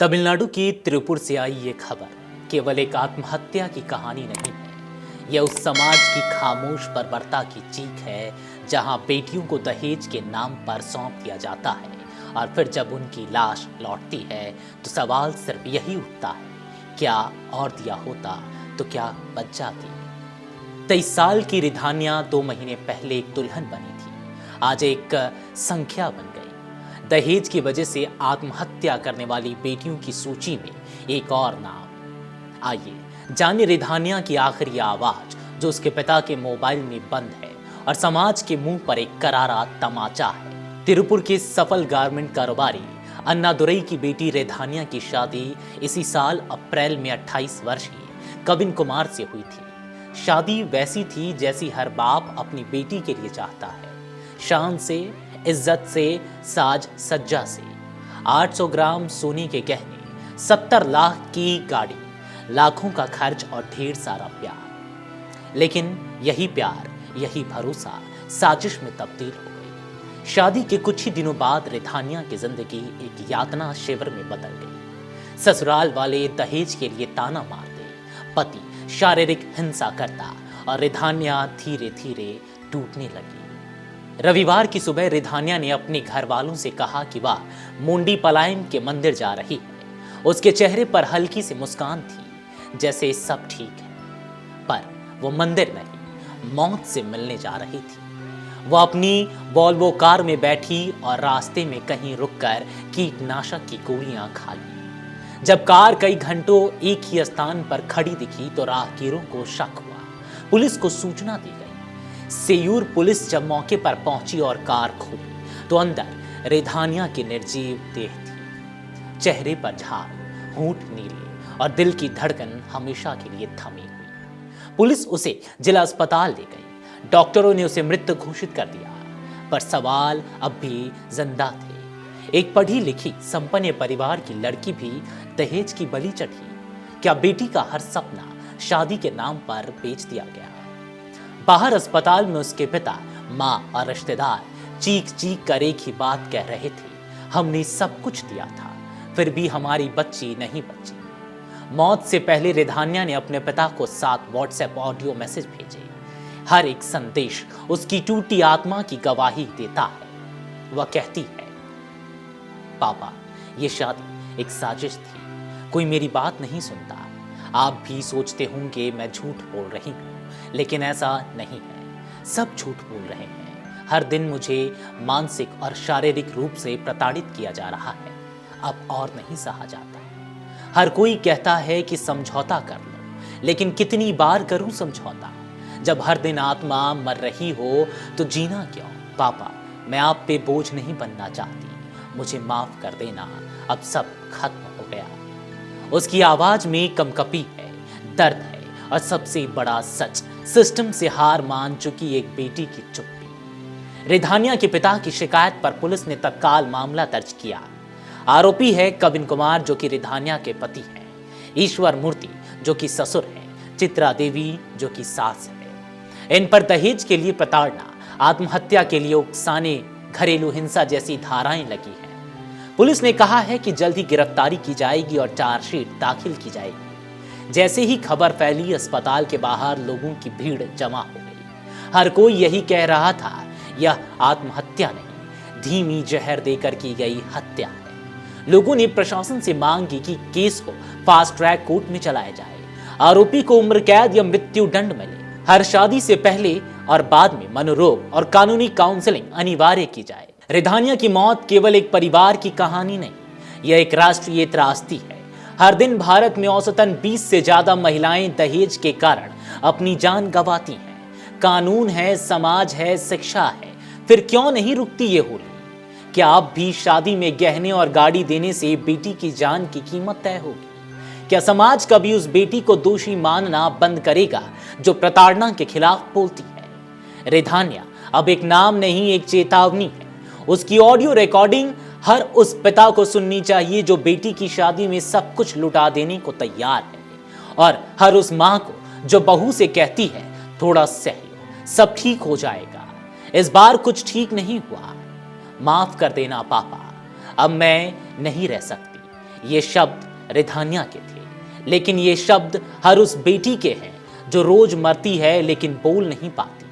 तमिलनाडु की तिरुपुर से आई ये खबर केवल एक आत्महत्या की कहानी नहीं है। यह उस समाज की खामोश बर्बरता की चीख है जहां बेटियों को दहेज के नाम पर सौंप दिया जाता है और फिर जब उनकी लाश लौटती है तो सवाल सिर्फ यही उठता है, क्या और दिया होता तो क्या बच जाती। 23 साल की रिधान्या 2 महीने पहले एक दुल्हन बनी थी, आज एक संख्या बन गई। दहेज की वजह से आत्महत्या करने वाली बेटियों की सूची में एक और नाम। आइए जानिए रिधान्या की आखिरी आवाज जो उसके पिता के मोबाइल में बंद है और समाज के मुंह पर एक करारा तमाचा है। तिरुपुर के सफल गारमेंट कारोबारी अन्नादुरई की बेटी रिधान्या की शादी इसी साल अप्रैल में 28 वर्षीय कविन कुमार से हुई थी। शादी वैसी थी जैसी हर बाप अपनी बेटी के लिए चाहता है, शान से, इज्जत से, साज सज्जा से। 800 ग्राम सोने के गहने, 70 लाख की गाड़ी, लाखों का खर्च और ढेर सारा प्यार। लेकिन यही प्यार, यही भरोसा साजिश में तब्दील हो गई। शादी के कुछ ही दिनों बाद रिधान्या की जिंदगी एक यातना शिविर में बदल गई। ससुराल वाले दहेज के लिए ताना मारते, पति शारीरिक हिंसा करता और रिधान्या धीरे धीरे टूटने लगी। रविवार की सुबह रिधान्या ने अपने घर वालों से कहा कि वह मुंडी पलायम के मंदिर जा रही है। उसके चेहरे पर हल्की सी मुस्कान थी, जैसे सब ठीक है, पर वो मंदिर नहीं, मौत से मिलने जा रही थी। वो अपनी वॉल्वो कार में बैठी और रास्ते में कहीं रुककर कीटनाशक की गोलियां खा ली। जब कार कई घंटों एक ही स्थान पर खड़ी दिखी तो राहगीरों को शक हुआ। पुलिस को सूचना दी गई। सेयूर पुलिस जब मौके पर पहुंची और कार खोली तो अंदर रिधान्या की निर्जीव देह थी। चेहरे पर झाग, होंठ नीले और दिल की धड़कन हमेशा के लिए थमी हुई। पुलिस उसे जिला अस्पताल ले गई। डॉक्टरों ने उसे मृत घोषित कर दिया, पर सवाल अब भी जिंदा थे। एक पढ़ी लिखी संपन्न परिवार की लड़की भी दहेज की बलि चढ़ी। क्या बेटी का हर सपना शादी के नाम पर बेच दिया गया? बाहर अस्पताल में उसके पिता, माँ और रिश्तेदार चीख चीख कर एक ही बात कह रहे थे, हमने सब कुछ दिया था, फिर भी हमारी बच्ची नहीं बची। मौत से पहले रिधान्या ने अपने पिता को 7 व्हाट्सएप ऑडियो मैसेज भेजे। हर एक संदेश उसकी टूटी आत्मा की गवाही देता है। वह कहती है, पापा, ये शादी एक साजिश थी, कोई मेरी बात नहीं सुनता। आप भी सोचते होंगे मैं झूठ बोल रही हूँ, लेकिन ऐसा नहीं है। सब झूठ बोल रहे हैं। हर दिन मुझे मानसिक और शारीरिक रूप से प्रताड़ित किया जा रहा है। अब और नहीं सहा जाता। हर कोई कहता है कि समझौता कर लो, लेकिन कितनी बार करूं समझौता? जब हर दिन आत्मा मर रही हो तो जीना क्यों? पापा, मैं आप पे बोझ नहीं बनना चाहती, मुझे माफ कर देना, अब सब खत्म हो गया। उसकी आवाज में कंपकपी है, दर्द है और सबसे बड़ा सच, सिस्टम से हार मान चुकी एक बेटी की चुप्पी। रिधान्या के पिता की शिकायत पर पुलिस ने तत्काल मामला दर्ज किया। आरोपी है कविन कुमार जो कि रिधान्या के पति हैं, ईश्वर मूर्ति जो कि ससुर हैं, चित्रा देवी जो कि सास है। इन पर दहेज के लिए प्रताड़ना, आत्महत्या के लिए उकसाने, घरेलू हिंसा जैसी धाराएं लगी हैं। पुलिस ने कहा है कि जल्द ही गिरफ्तारी की जाएगी और चार्जशीट दाखिल की जाएगी। जैसे ही खबर फैली, अस्पताल के बाहर लोगों की भीड़ जमा हो गई। हर कोई यही कह रहा था, यह आत्महत्या नहीं, धीमी जहर देकर की गई हत्या है। लोगों ने प्रशासन से मांग की कि केस को फास्ट ट्रैक कोर्ट में चलाया जाए, आरोपी को उम्र कैद या मृत्यु दंड मिले। हर शादी से पहले और बाद में मनोरोग और कानूनी काउंसलिंग अनिवार्य की जाए। रिधान्या की मौत केवल एक परिवार की कहानी नहीं, यह एक राष्ट्रीय त्रासदी है। हर दिन भारत में औसतन 20 से ज्यादा महिलाएं दहेज के कारण अपनी जान गंवाती हैं। कानून है, समाज है, शिक्षा है, फिर क्यों नहीं रुकती ये होली? क्या अब भी शादी में गहने और गाड़ी देने से बेटी की जान की कीमत तय होगी? क्या समाज कभी उस बेटी को दोषी मानना बंद करेगा जो प्रताड़ना के खिलाफ बोलती है? रिधान्या अब एक नाम नहीं, एक चेतावनी है। उसकी ऑडियो रिकॉर्डिंग हर उस पिता को सुननी चाहिए जो बेटी की शादी में सब कुछ लुटा देने को तैयार है, और हर उस मां को जो बहू से कहती है, थोड़ा सह लो, सब ठीक हो जाएगा, इस बार कुछ ठीक नहीं हुआ, माफ कर देना पापा, अब मैं नहीं रह सकती, ये शब्द रिधान्या के थे, लेकिन ये शब्द हर उस बेटी के हैं जो रोज मरती है लेकिन बोल नहीं पाती।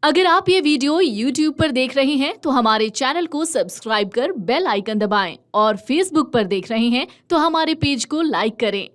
अगर आप ये वीडियो YouTube पर देख रहे हैं तो हमारे चैनल को सब्सक्राइब कर बेल आइकन दबाएं और Facebook पर देख रहे हैं तो हमारे पेज को लाइक करें।